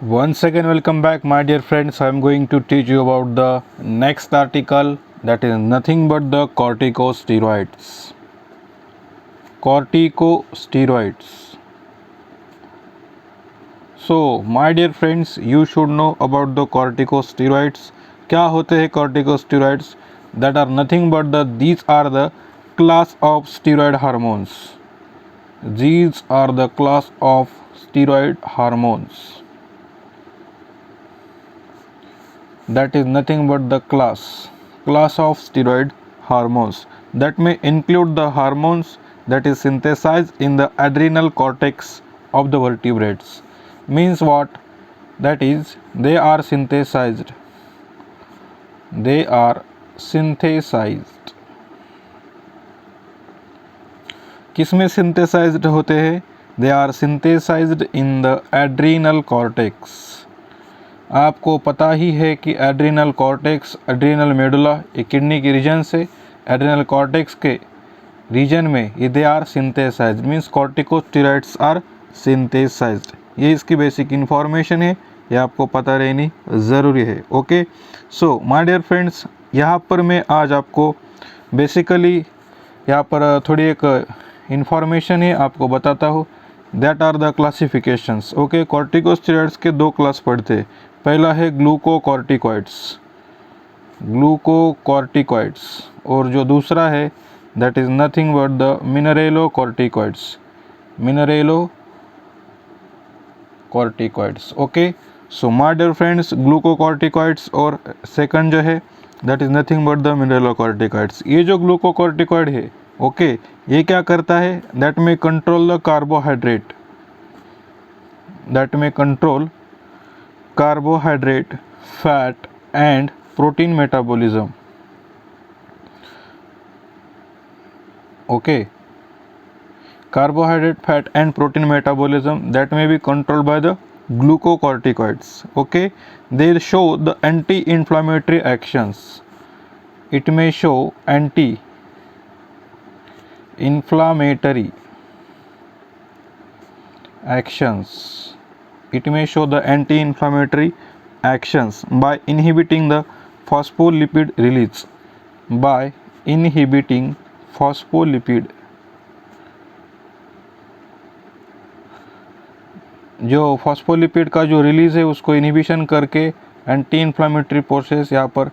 Once again, welcome back, my dear friends. I am going to teach you about the next article, that is nothing but the corticosteroids. Corticosteroids. So, my dear friends, you should know about the corticosteroids. क्या होते हैं corticosteroids? That are nothing but these are the class of steroid hormones. These are the class of steroid hormones. That is nothing but the class of steroid hormones that may include the hormones that is synthesized in the adrenal cortex of the vertebrates. Means what? That is, they are synthesized किसमें synthesized होते हैं? They are synthesized in the adrenal cortex. आपको पता ही है कि adrenal cortex, adrenal medulla, ये kidney की रीजन से एड्रिनल कॉर्टेक्स के रीजन में ये they are synthesised, means corticosteroids are synthesised. ये इसकी बेसिक इन्फॉर्मेशन है, ये आपको पता रहनी ज़रूरी है। Okay, so my dear friends, यहाँ पर मैं आज आपको बेसिकली यहाँ पर थोड़ी एक इन्फॉर्मेशन है आपको बताता हूँ। That are the classifications. Okay, corticosteroids के दो क्लास पढ़ते हैं। पहला है ग्लूकोकॉर्टिकॉइड्स और जो दूसरा है that is nothing but the mineralocorticoids. Okay, so my dear friends, glucocorticoids और सेकंड जो है that is nothing but the mineralocorticoids. ये जो ग्लूकोकॉर्टिकॉइड है, ओके, ये क्या करता है? दैट में control the carbohydrate, fat and protein metabolism. Okay, carbohydrate, fat and protein metabolism that may be controlled by the glucocorticoids. Okay, they show the anti-inflammatory actions. It may show anti-inflammatory actions. It may show the anti-inflammatory actions by inhibiting the phospholipid release. जो phospholipid का जो release है उसको inhibition करके anti inflammatory process यहाँ पर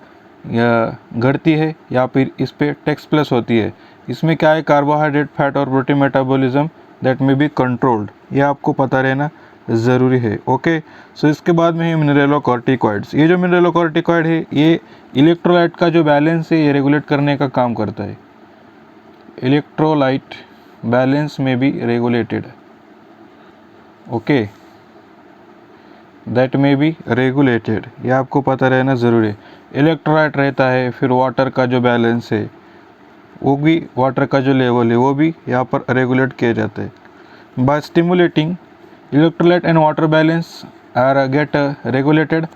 घटती है या फिर इस पर टेक्स प्लेस होती है। इसमें क्या है? कार्बोहाइड्रेट, फैट और प्रोटीन मेटाबॉलिज्म दैट में बी कंट्रोल्ड, ये आपको पता रहना ज़रूरी है। ओके, सो इसके बाद में है मिनरेलोकॉर्टिकॉइड्स। ये जो मिनरेलोकॉर्टिकॉइड है ये इलेक्ट्रोलाइट का जो बैलेंस है ये रेगुलेट करने का काम करता है। इलेक्ट्रोलाइट बैलेंस में बी रेगुलेटेड। ओके, दैट में बी रेगुलेटेड, ये आपको पता रहना ज़रूरी है। इलेक्ट्रोलाइट रहता है, फिर वाटर का जो बैलेंस है वो भी, वाटर का जो लेवल है वो भी यहाँ पर रेगुलेट किया जाता है। By stimulating electrolyte and water balance are get regulated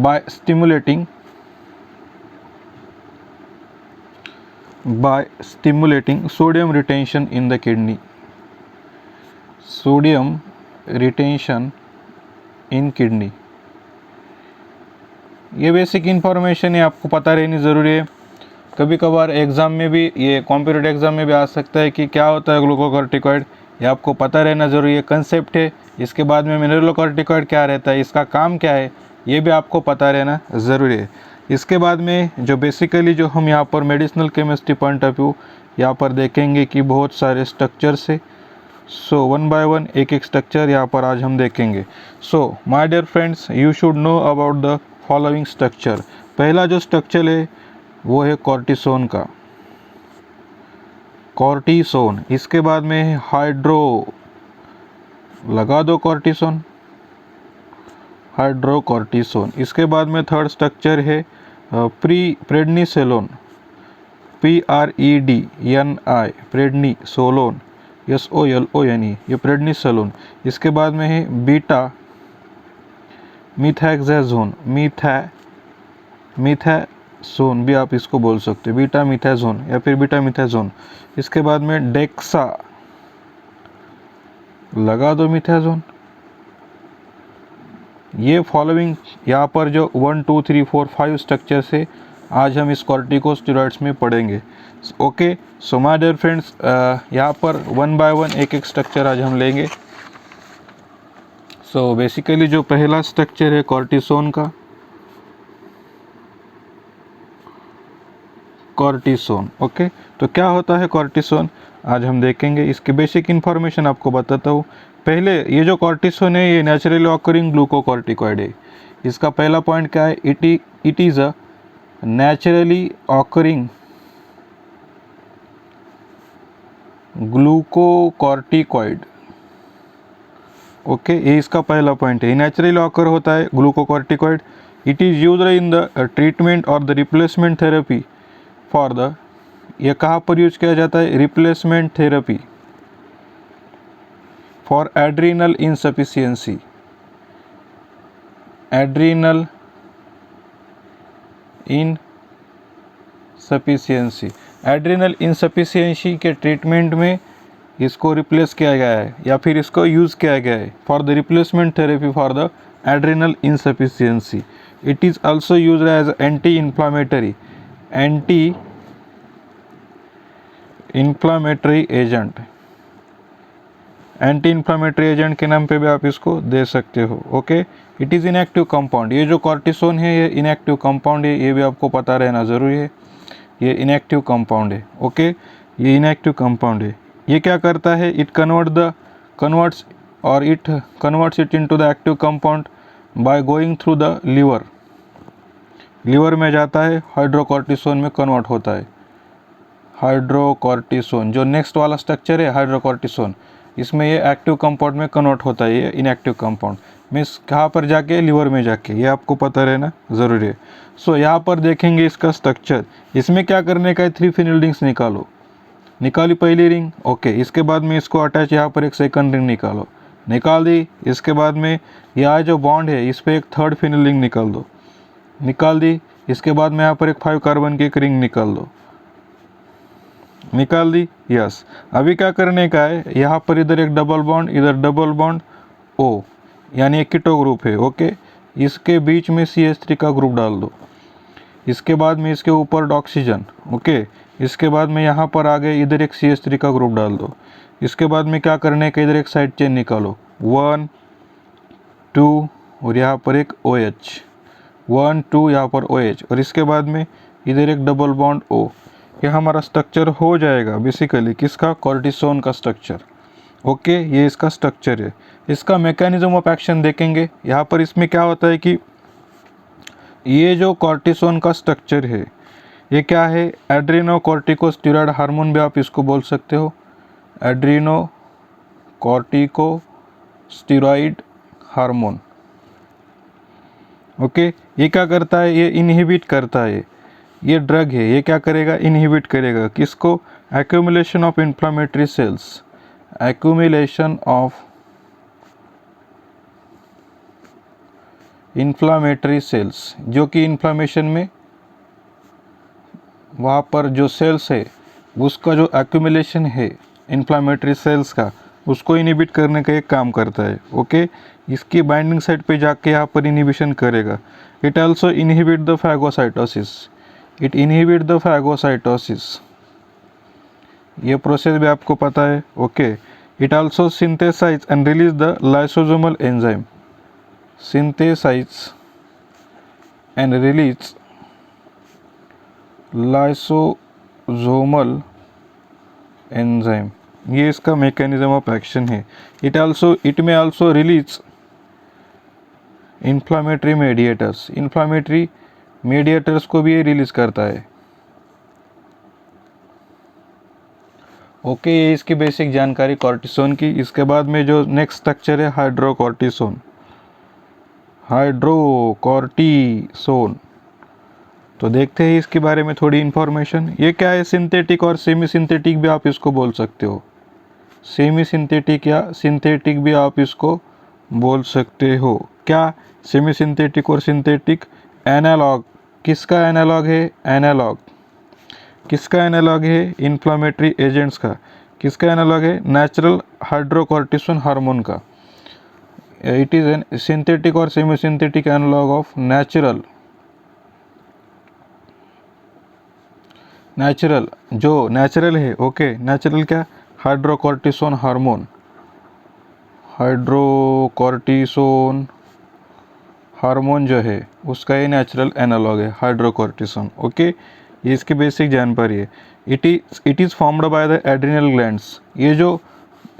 by stimulating sodium retention in the kidney. Sodium retention in kidney, ये बेसिक इन्फॉर्मेशन है, आपको पता रहनी ज़रूरी है। कभी कभार एग्ज़ाम में भी, ये कॉम्पिटिटिव एग्ज़ाम में भी आ सकता है कि क्या होता है ग्लूकोकॉर्टिकॉइड, ये आपको पता रहना ज़रूरी है। कंसेप्ट है। इसके बाद में मिनरेलोकॉर्टिकॉइड क्या रहता है, इसका काम क्या है, ये भी आपको पता रहना ज़रूरी है। इसके बाद में जो बेसिकली जो हम यहाँ पर medicinal chemistry point of view यहाँ पर देखेंगे कि बहुत सारे स्ट्रक्चर्स है। सो वन बाय वन एक एक स्ट्रक्चर यहाँ पर आज हम देखेंगे। So my dear friends, you should know about the following structure. पहला जो स्ट्रक्चर है वो है कॉर्टिसोन का, कॉर्टिसोन। इसके बाद में है लगा दो कॉर्टिसोन, हाइड्रोकॉर्टिसोन। इसके बाद में थर्ड स्ट्रक्चर है प्रेडनिसोलोन, PREDNI, प्रेडनिसोलोन, SOLONE, ये प्रेडनिसोलोन। इसके बाद में है बीटा मिथैक्साजोन, मिथैजोन भी आप इसको बोल सकते हो, बीटा मिथैजोन या फिर बीटा मिथैजोन। इसके बाद में डेक्सा, लगा दो मिथैजोन, ये फॉलोइंग यहाँ पर जो 1 2 3 4 5 स्ट्रक्चर से आज हम इस कॉर्टिकोस्टेरॉइड्स में पढ़ेंगे। Okay, so my dear friends, यहाँ पर 1 बाय 1 एक एक स्ट्रक्चर आज हम लेंगे। सो बेसिकली जो पहला स्ट्रक्चर है कॉर्टिसोन का, कॉर्टिसोन। ओके, तो क्या होता है कॉर्टिसोन आज हम देखेंगे। इसकी बेसिक इन्फॉर्मेशन आपको बताता हूँ। पहले ये जो कॉर्टिसोन है ये नेचुरली ऑकरिंग ग्लूकोकॉर्टिकॉइड है। इसका पहला पॉइंट क्या है, it is a naturally occurring glucocorticoid. Okay, ये इसका पहला पॉइंट है। नेचुरली ऑकर होता है glucocorticoid. It is used in the treatment और the replacement therapy for the, ये कहाँ पर यूज किया जाता है, replacement therapy for adrenal insufficiency. Adrenal insufficiency, adrenal insufficiency के ट्रीटमेंट में इसको रिप्लेस किया गया है या फिर इसको यूज़ किया गया है for the replacement therapy for the adrenal insufficiency. It is also used as anti inflammatory agent. Anti inflammatory agent के नाम पे भी आप इसको दे सकते हो। Okay, it is inactive compound. ये जो कॉर्टिसोन है ये इनएक्टिव कंपाउंड है, ये भी आपको पता रहना ज़रूरी है। ये इनएक्टिव कंपाउंड है। ओके, ये इनएक्टिव कंपाउंड है। ये क्या करता है, it converts it into the active compound by going through the liver में जाता है, हाइड्रोकॉर्टिसोन में कन्वर्ट होता है। हाइड्रोकॉर्टिसोन जो नेक्स्ट वाला स्ट्रक्चर है हाइड्रोकॉर्टिसोन, इसमें ये एक्टिव कंपाउंड में कन्वर्ट होता है। ये इनएक्टिव कंपाउंड मीन्स कहाँ पर जाके, लीवर में जाके, ये आपको पता रहना ज़रूरी है। सो यहाँ पर देखेंगे इसका स्ट्रक्चर। इसमें क्या करने का है, 3 फिनल रिंग्स निकाली पहली रिंग। ओके, इसके बाद में इसको अटैच यहाँ पर एक सेकंड रिंग निकाल दी। इसके बाद में यहाँ जो बॉन्ड है इस पर एक थर्ड फिनल रिंग निकाल दी। इसके बाद में यहाँ पर एक 5 कार्बन की एक रिंग निकाल दी। यस, अभी क्या करने का है, यहाँ पर इधर एक डबल बॉन्ड, इधर डबल बॉन्ड ओ, यानी एक कीटो ग्रुप है। ओके, इसके बीच में CH3 का ग्रुप डाल दो। इसके बाद में इसके ऊपर ऑक्सीजन। ओके, इसके बाद में यहाँ पर आ गए, इधर एक CH3 का ग्रुप डाल दो। इसके बाद में क्या करने का, इधर एक साइड चेन निकालो, 1 2 और यहाँ पर एक OH, 1 2 यहाँ पर OH, और इसके बाद में इधर एक डबल बॉन्ड O। ये हमारा स्ट्रक्चर हो जाएगा बेसिकली किसका, कॉर्टिसोन का स्ट्रक्चर। ओके, ये इसका स्ट्रक्चर है। इसका मैकेनिज्म ऑफ एक्शन देखेंगे। यहाँ पर इसमें क्या होता है कि ये जो कॉर्टिसोन का स्ट्रक्चर है ये क्या है, एड्रीनोकॉर्टिकोस्टेरॉइड हार्मोन भी आप इसको बोल सकते हो, एड्रीनोकॉर्टिकोस्टेरॉइड हार्मोन। ओके, ये क्या करता है, ये इनहिबिट करता है। ये ड्रग है, ये क्या करेगा, इनहिबिट करेगा किसको, accumulation of inflammatory sales, accumulation of inflammatory sales, जो कि इन्फ्लामेशन में वहाँ पर जो सेल्स है उसका जो एक्यूमुलेशन है इन्फ्लामेटरी सेल्स का, उसको इनहिबिट करने का एक काम करता है। ओके, इसकी बाइंडिंग साइट पे जाके यहाँ पर इनहिबिशन करेगा। It also inhibit the phagocytosis, ये प्रोसेस भी आपको पता है। Okay, it also synthesise and release the lysosomal enzyme, synthesise and release lysosomal enzyme, ये इसका मैकेनिज्म ऑफ एक्शन है। It may also release inflammatory mediators को भी ये रिलीज करता है। ओके, ये इसकी बेसिक जानकारी कॉर्टिसोन की। इसके बाद में जो नेक्स्ट स्ट्रक्चर है हाइड्रोकॉर्टिसोन, तो देखते हैं इसके बारे में थोड़ी इन्फॉर्मेशन। ये क्या है, सिंथेटिक और सेमी सिंथेटिक भी आप इसको बोल सकते हो, सेमी सिंथेटिक या सिंथेटिक भी आप इसको बोल सकते हो। क्या, सेमी सिंथेटिक और सिंथेटिक एनालॉग, किसका एनालॉग है, किसका एनालॉग है, इन्फ्लामेटरी एजेंट्स का। किसका एनालॉग है, नेचुरल हाइड्रोकॉर्टिसोन हार्मोन का। इट इज़ एन सिंथेटिक और semi synthetic analogue of natural जो नेचुरल है, ओके, नेचुरल क्या, हाइड्रोकॉर्टिसोन हार्मोन, हाइड्रोकॉर्टिसोन हार्मोन जो है उसका ये नेचुरल एनालॉग है हाइड्रोकॉर्टिसोन, ओके। ये इसकी बेसिक जानकारी है। It is formed by the adrenal glands. ये जो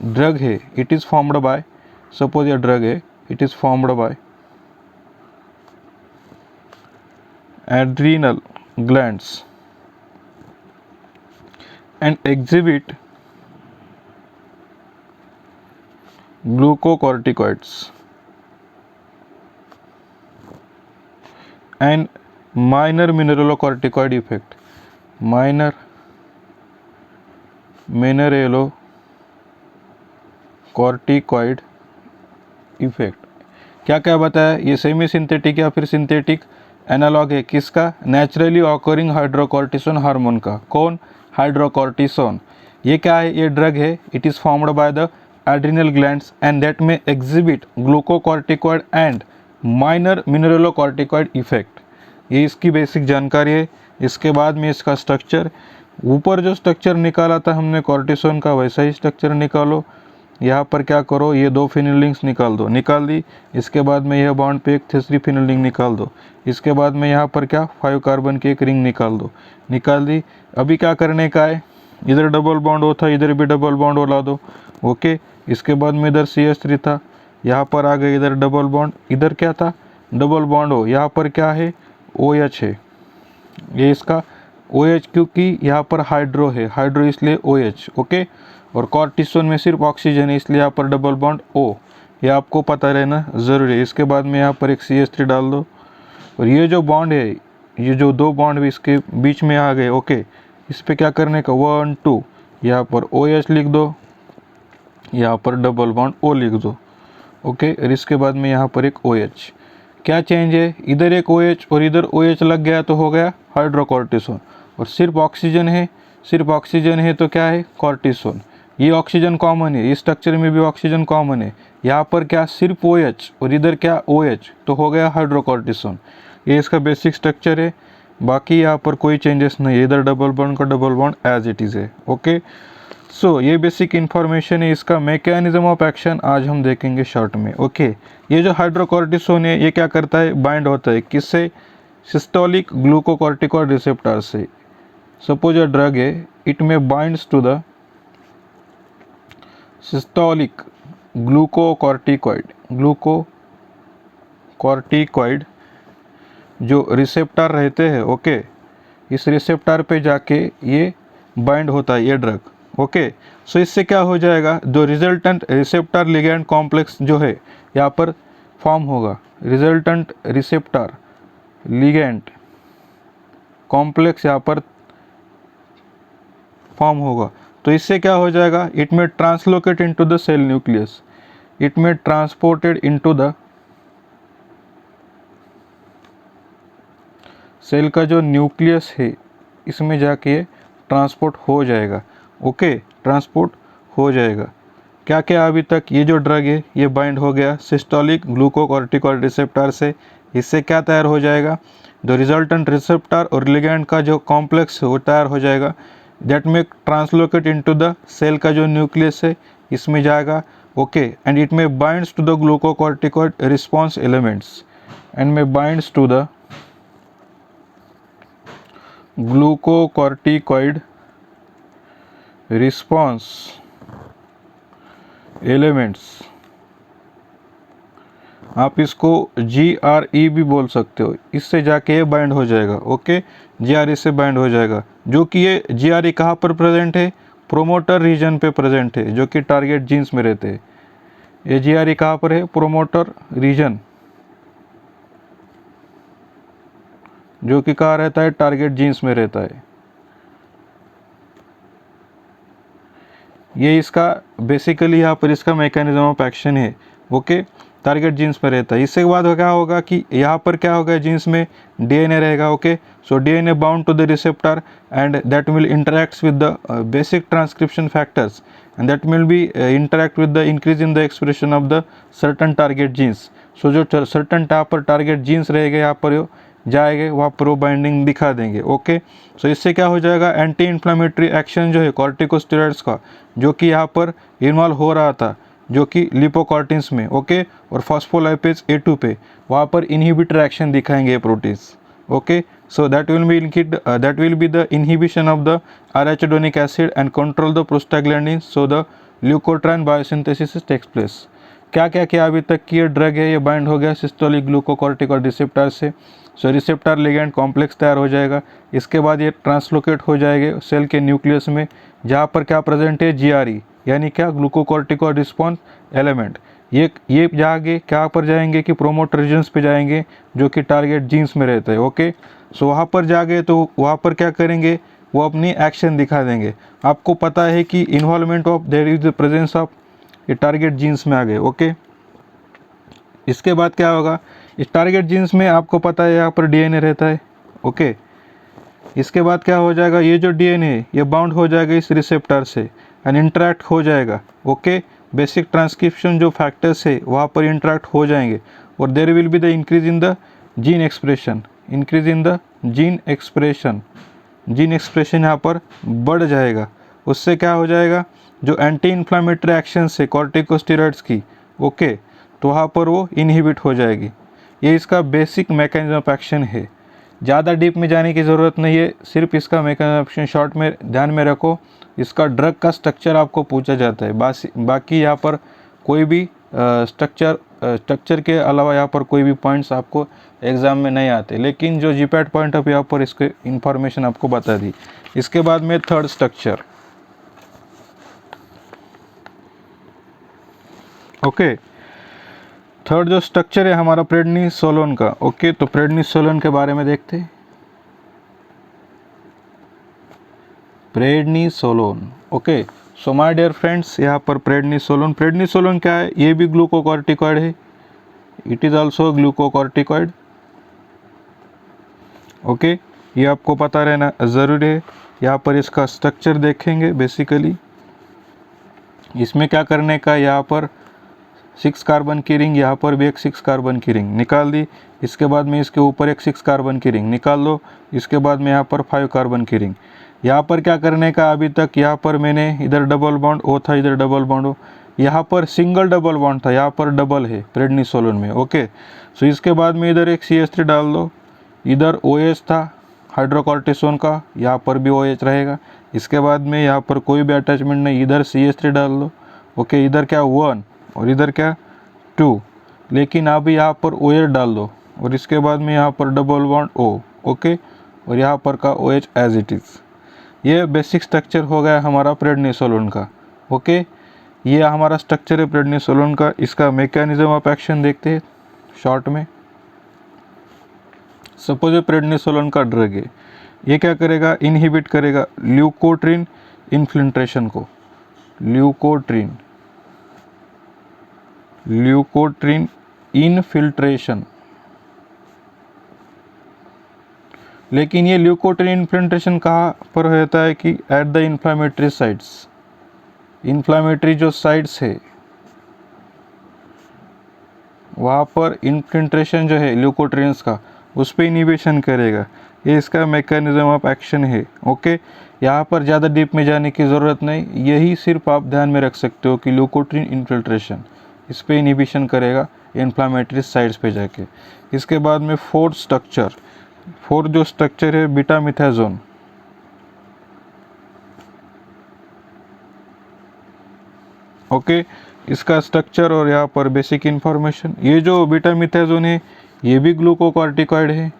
ड्रग है it is formed by, suppose ये ड्रग है, it is formed by adrenal glands and exhibit glucocorticoids and minor mineralocorticoid effect, minor mineralocorticoid effect. क्या क्या बताया, ये सेमी सिंथेटिक या फिर सिंथेटिक एनालॉग है किसका, नेचुरली ऑकरिंग हाइड्रोकॉर्टिसोन हार्मोन का। कौन, हाइड्रोकॉर्टिसोन। ये क्या है, ये ड्रग है, it is formed by the adrenal glands and that may exhibit glucocorticoid and minor mineralocorticoid effect. ये इसकी बेसिक जानकारी है। इसके बाद में इसका स्ट्रक्चर, ऊपर जो स्ट्रक्चर निकाला था हमने कॉर्टिसोन का वैसा ही स्ट्रक्चर निकालो। यहाँ पर क्या करो, ये 2 फिनल रिंग्स निकाल दो, निकाल दी। इसके बाद में यह बॉन्ड पे एक तीसरी फिनल रिंग निकाल दो। इसके बाद में यहाँ पर क्या 5 कार्बन की एक रिंग निकाल दो, निकाल दी। अभी क्या करने का है, इधर डबल बॉन्ड हो था, इधर भी डबल बॉन्ड हो ला दो, ओके। इसके बाद में इधर CH3 था, यहाँ पर आ गए इधर डबल बॉन्ड, इधर क्या था डबल बॉन्ड हो, यहाँ पर क्या है OH है, ये इसका OH, क्योंकि यहाँ पर हाइड्रो है, हाइड्रो इसलिए OH, ओके। और कॉर्टिसोन में सिर्फ ऑक्सीजन है इसलिए यहाँ पर डबल बॉन्ड O, ये आपको पता रहना ज़रूरी है। इसके बाद में यहाँ पर एक CH3 डाल दो, और ये जो बॉन्ड है, ये जो 2 बॉन्ड भी इसके बीच में आ गए, ओके। इस पे क्या करने का 1 2, यहाँ पर OH लिख दो, यहाँ पर डबल बॉन्ड O लिख दो, ओके। और इसके बाद में यहाँ पर एक OH। क्या चेंज है, इधर एक OH और इधर OH लग गया तो हो गया हाइड्रोकॉर्टिसोन। और सिर्फ ऑक्सीजन है, सिर्फ ऑक्सीजन है तो क्या है कॉर्टिसोन। ये ऑक्सीजन कॉमन है, इस स्ट्रक्चर में भी ऑक्सीजन कॉमन है। यहाँ पर क्या सिर्फ OH और इधर क्या OH, तो हो गया हाइड्रोकॉर्टिसोन। ये इसका बेसिक स्ट्रक्चर है, बाकी यहाँ पर कोई चेंजेस नहीं है। इधर डबल बॉन्ड का double bond as it is है, ओके। सो ये बेसिक इन्फॉर्मेशन है। इसका मैकेनिज्म ऑफ एक्शन आज हम देखेंगे शॉर्ट में, ओके। ये जो हाइड्रोकॉर्टिसोन है ये क्या करता है, बाइंड होता है किससे, सिस्टोलिक ग्लूकोकॉर्टिकॉइड रिसेप्टर से। सपोज अ ड्रग है, it may binds to the systolic glucocorticoid जो रिसेप्टर रहते हैं, ओके। इस रिसेप्टर पे जाके ये बाइंड होता है ये ड्रग, ओके। सो इससे क्या हो जाएगा, जो रिजल्टेंट रिसेप्टर लिगैंड कॉम्प्लेक्स जो है यहाँ पर फॉर्म होगा, रिजल्टेंट रिसेप्टर लिगैंड कॉम्प्लेक्स यहाँ पर फॉर्म होगा। तो इससे क्या हो जाएगा, it may translocate into the cell nucleus, it may transported into the cell का जो न्यूक्लियस है इसमें जाके ये ट्रांसपोर्ट हो जाएगा, ओके, ट्रांसपोर्ट हो जाएगा। क्या क्या अभी तक ये जो ड्रग है ये बाइंड हो गया सिस्टोलिक ग्लूकोकॉर्टिकॉइड रिसेप्टर से। इससे क्या तैयार हो जाएगा, जो रिजल्टेंट रिसेप्टर और लिगैंड का जो कॉम्प्लेक्स है वो तैयार हो जाएगा। दैट में ट्रांसलोकेट इनटू द सेल का जो न्यूक्लियस है इसमें जाएगा, okay. And it may binds to the glucocorticoid response elements, and may binds to the glucocorticoid response elements. आप इसको GRE भी बोल सकते हो, इससे जाके ये बाइंड हो जाएगा, ओके। GRE से बाइंड हो जाएगा, जो कि ये GRE कहाँ पर प्रेजेंट है, प्रोमोटर रीजन पे प्रेजेंट है, जो कि टारगेट जीन्स में रहते हैं। ये GRE कहाँ पर है, प्रोमोटर रीजन, जो कि कहाँ रहता है, टारगेट जीन्स में रहता है। ये इसका बेसिकली यहाँ पर इसका मैकेनिज्म ऑफ एक्शन है, ओके। टारगेट जीन्स में रहता है। इससे बाद क्या होगा कि यहाँ पर क्या होगा, जीन्स में DNA रहेगा, okay. So DNA bound to the receptor and that will interacts with the basic transcription factors and that will be interact with the increase in the expression of the certain target genes. So जो certain पर target genes रहेंगे यहाँ पर जाएंगे, वहाँ पर वो binding दिखा देंगे. ओके, सो इससे क्या हो जाएगा, एंटी इन्फ्लामेटरी एक्शन जो है कॉर्टिकोस्टेरॉइड्स का, जो कि यहाँ पर इन्वॉल्व हो रहा था, जो कि लिपोकॉर्टिन्स में, ओके, और फॉस्फोलाइपेज A2 पे, वहाँ पर इनहिबिटर एक्शन दिखाएंगे proteins. Okay, so that will be the inhibition of the arachidonic acid and control the prostaglandins, so the leukotriene biosynthesis takes place. क्या क्या किया अभी तक कि ये ड्रग है, ये बाइंड हो गया सिस्टोलिक ग्लूकोकॉर्टिकॉइड रिसेप्टर से. सो रिसेप्टर लिगैंड कॉम्प्लेक्स तैयार हो जाएगा. इसके बाद ये ट्रांसलोकेट हो जाएंगे सेल के न्यूक्लियस में, जहाँ पर क्या प्रेजेंट है, GRE, यानी क्या, ग्लूकोकॉर्टिकॉइड रिस्पॉन्स एलिमेंट. ये जाएंगे क्या पर जाएंगे कि प्रोमोटर रीजन्स पे जाएंगे, जो कि टारगेट जीन्स में रहते हैं. ओके, सो वहाँ पर जागे तो वहाँ पर क्या करेंगे, वो अपनी एक्शन दिखा देंगे. आपको पता है कि involvement of their is the presence of ये टारगेट जीन्स में आ गए. ओके, इसके बाद क्या होगा, इस टारगेट जीन्स में आपको पता है यहाँ पर DNA रहता है. ओके, इसके बाद क्या हो जाएगा, ये जो DNA है ये बाउंड हो जाएगा इस रिसेप्टर से एंड इंटरेक्ट हो जाएगा. ओके, बेसिक ट्रांसक्रिप्शन जो फैक्टर्स है वहाँ पर इंटरेक्ट हो जाएंगे, और there will be the increase in the gene expression, increase in the gene expression यहाँ पर बढ़ जाएगा. उससे क्या हो जाएगा, जो एंटी इन्फ्लामेटरी एक्शन है कॉर्टिकोस्टेरॉइड्स की, ओके, तो वहाँ पर वो इनहिबिट हो जाएगी. ये इसका बेसिक मैकेनिज्म ऑफ एक्शन है. ज़्यादा डीप में जाने की ज़रूरत नहीं है, सिर्फ इसका मैकेनिज्म ऑफ एक्शन शॉर्ट में ध्यान में रखो. इसका ड्रग का स्ट्रक्चर आपको पूछा जाता है, बाकी यहाँ पर कोई भी स्ट्रक्चर के अलावा यहाँ पर कोई भी पॉइंट्स आपको एग्ज़ाम में नहीं आते, लेकिन जो जीपैट पॉइंट ऑफ यहाँ पर इसके इंफॉर्मेशन आपको बता दी. इसके बाद में थर्ड स्ट्रक्चर. ओके, थर्ड जो स्ट्रक्चर है हमारा प्रेडनिसोलोन का. ओके, तो प्रेडनिसोलोन के बारे में देखते हैं. Prednisolone. Okay, so my dear friends, यहाँ पर प्रेडनिसोलोन क्या है, ये भी ग्लूकोकॉर्टिकॉइड है. It is also glucocorticoid. Okay, ये आपको पता रहना ज़रूरी है. यहाँ पर इसका स्ट्रक्चर देखेंगे. बेसिकली इसमें क्या करने का, यहाँ पर 6 कार्बन की रिंग, यहाँ पर भी एक 6 कार्बन की रिंग निकाल दी. इसके बाद में इसके ऊपर एक 6 कार्बन की रिंग निकाल दो. इसके बाद में यहाँ पर 5 कार्बन की रिंग. यहाँ पर क्या करने का, अभी तक यहाँ पर मैंने इधर डबल बॉन्ड ओ था, इधर डबल बॉन्ड ओ, यहाँ पर सिंगल डबल बॉन्ड था, यहाँ पर डबल है प्रेडनिसोलोन में. ओके, सो इसके बाद में इधर एक CH3 डाल दो. इधर OH था हाइड्रोकॉर्टिसोन का, यहाँ पर भी OH रहेगा. इसके बाद में यहाँ पर कोई भी अटैचमेंट नहीं, इधर CH3 डाल दो. ओके, इधर क्या 1 और इधर क्या 2, लेकिन अब यहाँ पर OH डाल दो, और इसके बाद में यहाँ पर डबल बॉन्ड O. ओके, और यहाँ पर का OH एज इट इज़. ये बेसिक स्ट्रक्चर हो गया हमारा प्रेडनिसोलोन का. ओके, ये हमारा स्ट्रक्चर है प्रेडनिसोलोन का. इसका मैकेनिज्म ऑफ एक्शन देखते हैं शॉर्ट में. सपोज प्रेडनिसोलोन का ड्रग है, ये क्या करेगा, इनहिबिट करेगा ल्यूकोट्रीन इन्फिल्ट्रेशन को. Leukotriene infiltration. लेकिन ये ल्यूकोट्रीन इन्फिल्ट्रेशन कहाँ पर होता है कि at the inflammatory sites. Inflammatory जो साइट्स है वहाँ पर इन्फिल्ट्रेशन जो है ल्यूकोट्रीन्स का, उस पर इनिबिशन करेगा. ये इसका मैकेनिज्म ऑफ एक्शन है. ओके, यहाँ पर ज़्यादा डीप में जाने की ज़रूरत नहीं, यही सिर्फ आप ध्यान में रख सकते हो कि ल्यूकोट्रीन इन्फिल्ट्रेशन इस पर इनिबिशन करेगा इन्फ्लामेटरी साइट्स पे जाके. इसके बाद में फोर्थ जो स्ट्रक्चर है बीटामिथाजोन. ओके, इसका स्ट्रक्चर और यहाँ पर बेसिक इन्फॉर्मेशन. ये जो बीटामिथाजोन है ये भी ग्लूकोकॉर्टिकॉइड है,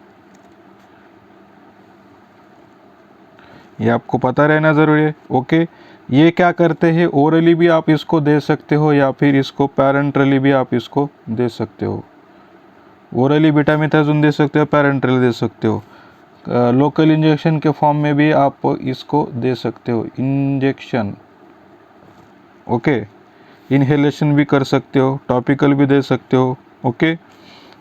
ये आपको पता रहना ज़रूरी है. ओके, ये क्या करते हैं, ओरली भी आप इसको दे सकते हो या फिर इसको पैरेंट्रली भी आप इसको दे सकते हो. ओरली बीटामिथाजोन दे सकते हो, पैरेंट्रली दे सकते हो. लोकल इंजेक्शन के फॉर्म में भी आप इसको दे सकते हो, इंजेक्शन. ओके, इनहेलेशन भी कर सकते हो, टॉपिकल भी दे सकते हो. ओके,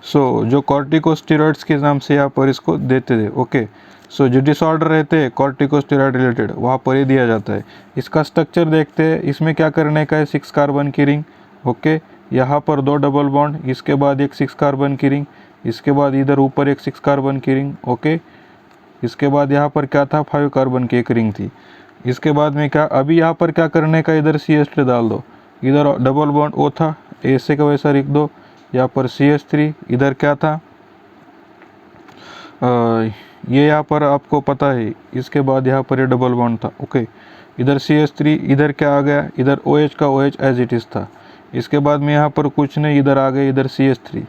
सो जो कॉर्टिकोस्टेरॉइड्स के नाम से यहाँ पर इसको देते थे. ओके, सो जो डिसऑर्डर रहते हैं कॉर्टिकोस्टेरॉइड रिलेटेड वहाँ पर ही दिया जाता है। इसका स्ट्रक्चर देखते हैं, इसमें क्या करने का है, 6 कार्बन की रिंग, ओके। यहाँ पर 2 डबल बॉन्ड, इसके बाद एक 6 कार्बन की रिंग, इसके बाद इधर ऊपर एक 6 कार्बन की रिंग, ओके। इसके बाद यहाँ पर क्या था, 5 कार्बन की एक रिंग थी। इसके बाद में क्या, अभी यहाँ पर क्या करने का, इधर CH3 डाल दो, इधर डबल बॉन्ड O था, ऐसे का वैसा लिख दो, यहाँ पर CH3, इधर क्या था, ये यहाँ पर आपको पता है, इसके बाद यहाँ पर ये डबल बॉन्ड था, ओके। इधर CH3, इधर क्या आ गया, इधर OH का OH एज इट इज़ था। इसके बाद में यहाँ पर कुछ नहीं, इधर आ गए, इधर CH3,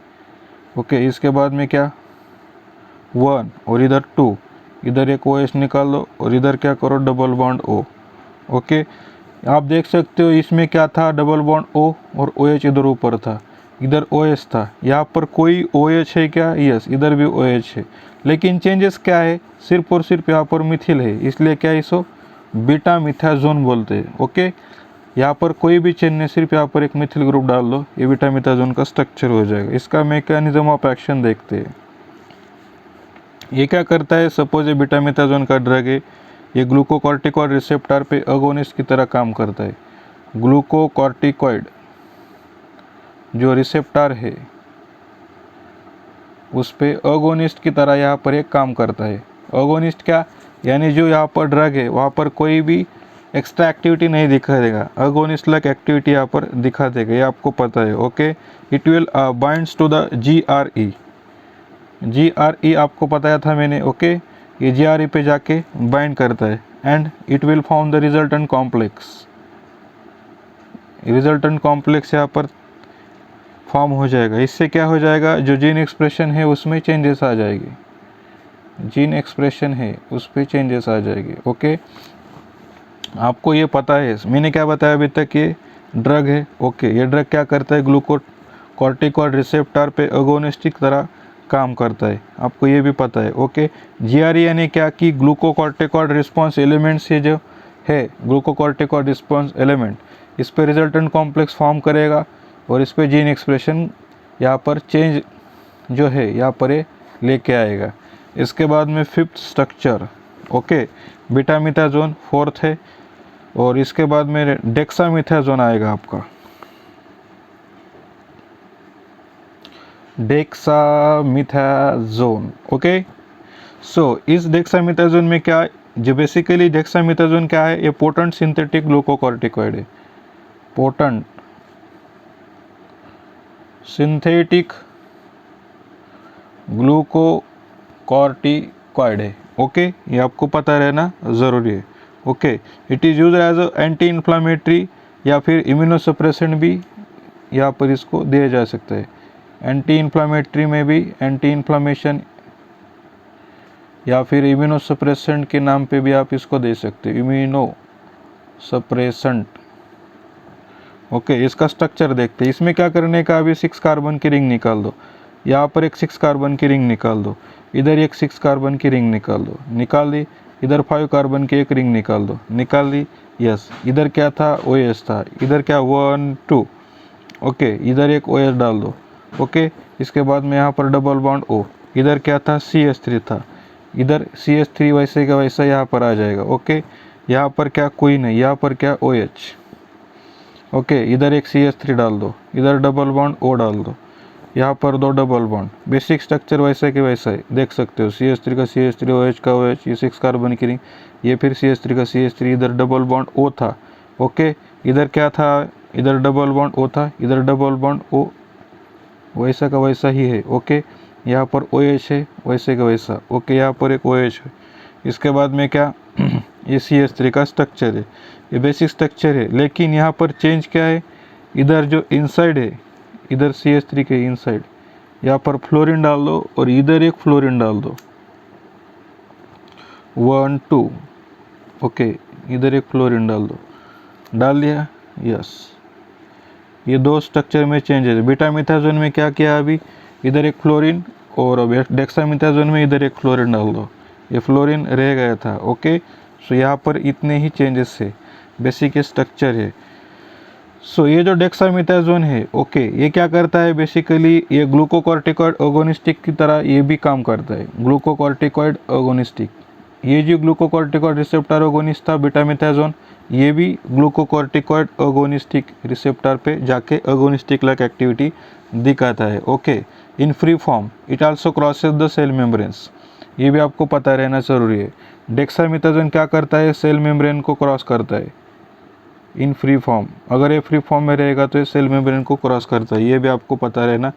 ओके। इसके बाद में क्या, 1 और इधर 2, इधर एक OH निकाल दो और इधर क्या करो, डबल बॉन्ड O, ओके। आप देख सकते हो इसमें क्या था, डबल बॉन्ड O और OH इधर ऊपर था, इधर OH था। यहाँ पर कोई OH है क्या, यस, इधर भी OH है, लेकिन चेंजेस क्या है, सिर्फ और सिर्फ यहाँ पर मिथिल है, इसलिए क्या इसको बीटा मिथाजोन बोलते हैं, ओके। यहाँ पर कोई भी चेंज नहीं, सिर्फ यहाँ पर एक मिथिल ग्रुप डाल दो, ये बीटा मिथाजोन का स्ट्रक्चर हो जाएगा। इसका मैकेनिज्म ऑफ एक्शन देखते हैं। ये क्या करता है, सपोज ये बीटा मिथाजोन का ड्रग है, ये ग्लूकोकॉर्टिकॉइड रिसेप्टर पे अगोनिस्ट की तरह काम करता है। ग्लूकोकॉर्टिकॉइड जो रिसेप्टर है उस पे अगोनिस्ट की तरह यहाँ पर एक काम करता है। अगोनिस्ट क्या, यानी जो यहाँ पर ड्रग है वहाँ पर कोई भी एक्स्ट्रा एक्टिविटी नहीं दिखा देगा, अगोनिस्ट लाइक एक्टिविटी यहाँ पर दिखा देगा, ये आपको पता है, okay. It will binds to the GRE, GRE आपको बताया था मैंने, ओके। ये GRE पे जाके बाइंड करता है and it will form the resultant complex. Resultant complex यहाँ पर फॉर्म हो जाएगा। इससे क्या हो जाएगा, जो जीन एक्सप्रेशन है उसमें चेंजेस आ जाएगी, जीन एक्सप्रेशन है उस पर चेंजेस आ जाएगी, ओके। आपको ये पता है, मैंने क्या बताया अभी तक, ये ड्रग है, ओके। ये ड्रग क्या करता है, ग्लूकोकॉर्टिकॉइड रिसेप्टर पे अगोनिस्टिक तरह काम करता है, आपको ये भी पता है, ओके। GRE यानी क्या कि ग्लूकोकॉर्टिकॉइड रिस्पॉन्स एलिमेंट से जो है, ग्लूकोकॉर्टिकॉइड रिस्पॉन्स एलिमेंट, इस पर रिजल्टेंट कॉम्प्लेक्स फॉर्म करेगा और इस पर जीन एक्सप्रेशन यहाँ पर चेंज जो है यहाँ पर ये लेके आएगा। इसके बाद में 5th structure, okay, beta मिथाजोन 4th है, और इसके बाद में डेक्सामिथाजोन आएगा आपका, डेक्सामिथाजोन, ओके। सो इस डेक्सामिथाजोन में क्या, जो बेसिकली डेक्सामिथाजोन क्या है, ये पोटेंट सिंथेटिक ग्लूकोकॉर्टिकॉइड है, पोटेंट सिंथेटिक ग्लूकोकॉर्टिकॉइड है, ओके। ये आपको पता रहना ज़रूरी है, okay. It is use as a anti inflammatory या फिर इम्यूनोसप्रेसेंट भी यहाँ पर इसको दिया जा सकता है। एंटी इन्फ्लामेटरी में भी, एंटी इन्फ्लामेशन या फिर इम्यूनोसप्रेसेंट के नाम पे भी आप इसको दे सकते हो, इम्यूनोसप्रेसेंट, ओके। इसका स्ट्रक्चर देखते हैं। इसमें क्या करने का, अभी 6 कार्बन की रिंग निकाल दो, यहाँ पर एक 6 कार्बन की रिंग निकाल दो, इधर एक 6 कार्बन की रिंग निकाल दो, निकाल दी। इधर 5 कार्बन की एक रिंग निकाल दो, निकाल दी, यस। इधर क्या था, OH था, इधर क्या 1 2, ओके। इधर एक OH डाल दो, ओके। इसके बाद में यहाँ पर डबल बॉन्ड O, इधर क्या था, CH3 था, इधर CH3 वैसे का वैसा यहाँ पर आ जाएगा, ओके। यहाँ पर क्या कोई नहीं, यहाँ पर क्या OH, ओके। इधर एक CH3 डाल दो, इधर डबल बॉन्ड O डाल दो, यहाँ पर 2 डबल बॉन्ड, बेसिक स्ट्रक्चर वैसे के वैसा है, देख सकते हो। CH3 का CH3, OH का OH, ये 6 कार्बन की रिंग, ये फिर CH3 का CH3, इधर डबल बॉन्ड O था, ओके। इधर क्या था, इधर डबल बॉन्ड O था, इधर डबल बॉन्ड O, वैसा का वैसा ही है, ओके। यहाँ पर OH है वैसे का वैसा, ओके। यहाँ पर एक OH है। इसके बाद में क्या ये CH3 का स्ट्रक्चर है, ये बेसिक स्ट्रक्चर है, लेकिन यहाँ पर चेंज क्या है, इधर जो इनसाइड है, इधर CH3 के इनसाइड यहाँ पर फ्लोरीन डाल दो और इधर एक फ्लोरीन डाल दो, 1 2, ओके। इधर एक फ्लोरीन डाल दो, डाल दिया, यस। ये 2 स्ट्रक्चर में चेंज है। बीटा मिथाजोन में क्या किया, अभी इधर एक फ्लोरीन और डेक्सामिथाजोन में इधर एक फ्लोरीन डाल दो, ये फ्लोरीन रह गया था, ओके। सो यहाँ पर इतने ही चेंजेस है, बेसिक स्ट्रक्चर है। सो ये जो डेक्सामिथाजोन है, ओके, ये क्या करता है, बेसिकली ये ग्लूकोकॉर्टिकॉइड अगोनिस्टिक की तरह ये भी काम करता है, ग्लूकोकॉर्टिकॉइड अगोनिस्टिक, ये जो ग्लूकोकॉर्टिकॉइड रिसेप्टर अगोनिस्ट था बीटामिथाजोन, ये भी ग्लूकोकॉर्टिकॉइड अगोनिस्टिक रिसेप्टर पे जाके अगोनिस्टिक लाइक एक्टिविटी दिखाता है। Okay, in free form it also crosses the cell membranes, ये भी आपको पता रहना ज़रूरी है। डेक्सामेथाजोन क्या करता है, सेल मेम्ब्रेन को क्रॉस करता है इन फ्री फॉर्म, अगर ये फ्री फॉर्म में रहेगा तो ये सेल मेम्ब्रेन को क्रॉस करता है, ये भी आपको पता रहना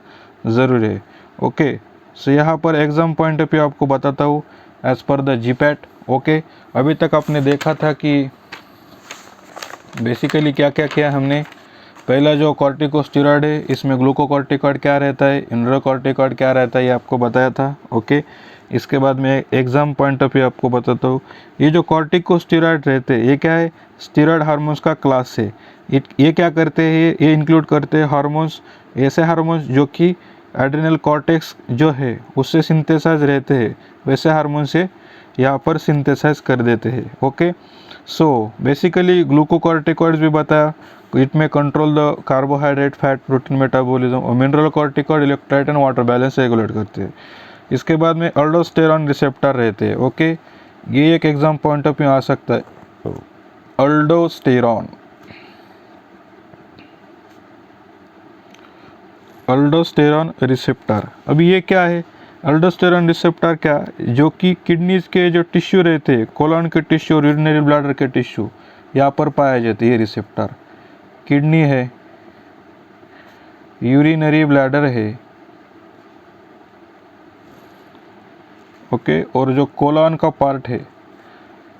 ज़रूरी है। ओके, सो यहाँ पर एग्जाम पॉइंट ऑफ व्यू आपको बताता हूँ as per the GPAT. Okay, अभी तक आपने देखा था कि बेसिकली क्या क्या किया हमने। पहला जो कॉर्टिकोस्टेरॉइड है, इसमें ग्लूकोकॉर्टिकॉइड क्या रहता है, इनरोकॉर्टिकॉइड क्या रहता है, ये आपको बताया था। ओके, इसके बाद मैं एग्जाम पॉइंट ऑफ व्यू आपको बताता हूँ। ये जो कॉर्टिकोस्टेरॉइड रहते हैं, ये क्या है, स्टेरॉइड हार्मोन्स का क्लास है। ये क्या करते हैं, ये इंक्लूड करते हैं हार्मोन्स, ऐसे हार्मोन्स जो कि एड्रिनल कॉर्टेक्स जो है उससे सिंथेसाइज रहते हैं, वैसे हार्मोन से यहाँ पर सिंथेसाइज कर देते हैं। ओके, सो बेसिकली ग्लूकोकॉर्टिकॉइड्स भी बताया, it may control the carbohydrate fat protein metabolism, और mineral corticoid electrolyte and water balance regulate करते हैं। इसके बाद में अल्डोस्टेरॉन रिसेप्टर रहते हैं। ओके, ये एक एग्जाम पॉइंट ऑफ व्यू आ सकता है, अल्डोस्टेरॉन, अल्डोस्टेरॉन रिसेप्टर। अभी ये क्या है, अल्डोस्टेरॉन रिसेप्टर क्या, जो कि किडनीज के जो टिश्यू रहते हैं, कोलन के टिश्यू और यूरिनरी ब्लैडर के टिश्यू, यहाँ पर पाया जाता है। ये रिसेप्टर किडनी है, यूरिनरी ब्लैडर है, ओके, और जो कोलन का पार्ट है,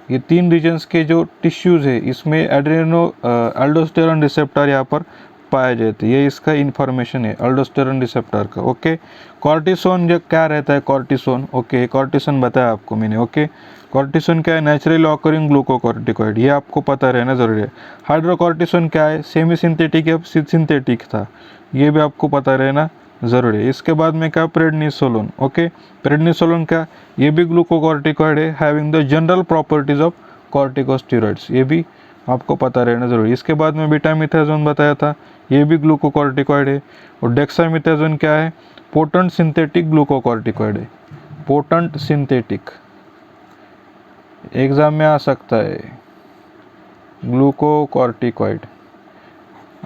ये तीन रीजन्स के जो टिश्यूज़ है, इसमें अल्डोस्टेरॉन रिसेप्टर यहाँ पर पाया जाता है। ये इसका इन्फॉर्मेशन है अल्डोस्टेरॉन रिसेप्टर का। ओके, कॉर्टिसोन जो क्या रहता है, कॉर्टिसोन, ओके, कॉर्टिसोन बताया आपको मैंने। ओके, कॉर्टिसोन क्या है, नेचुरली ऑकरिंग ग्लूकोकॉर्टिकॉइड, ये आपको पता रहना जरूरी है। हाइड्रोकॉर्टिसोन क्या है, सेमी सिंथेटिक या सिंथेटिक था, ये भी आपको पता रहना ज़रूरी है। इसके बाद में क्या, प्रेडनिसोलोन। ओके, प्रेडनिसोलोन क्या, ये भी ग्लूकोकॉर्टिकॉइड है, having the general properties of corticosteroids, ये भी आपको पता रहना जरूरी है। इसके बाद में बीटामिथाजोन बताया था, ये भी ग्लूकोकॉर्टिकॉइड है। और डेक्सामिथाजोन क्या है, पोटेंट सिंथेटिक ग्लूकोकॉर्टिकॉइड है, पोटेंट सिंथेटिक, एग्जाम में आ सकता है, glucocorticoid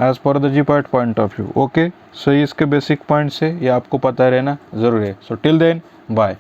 as per the GPAT point of view. Okay, so इसके बेसिक पॉइंट्स है, ये आपको पता रहना जरूरी है। So till then bye.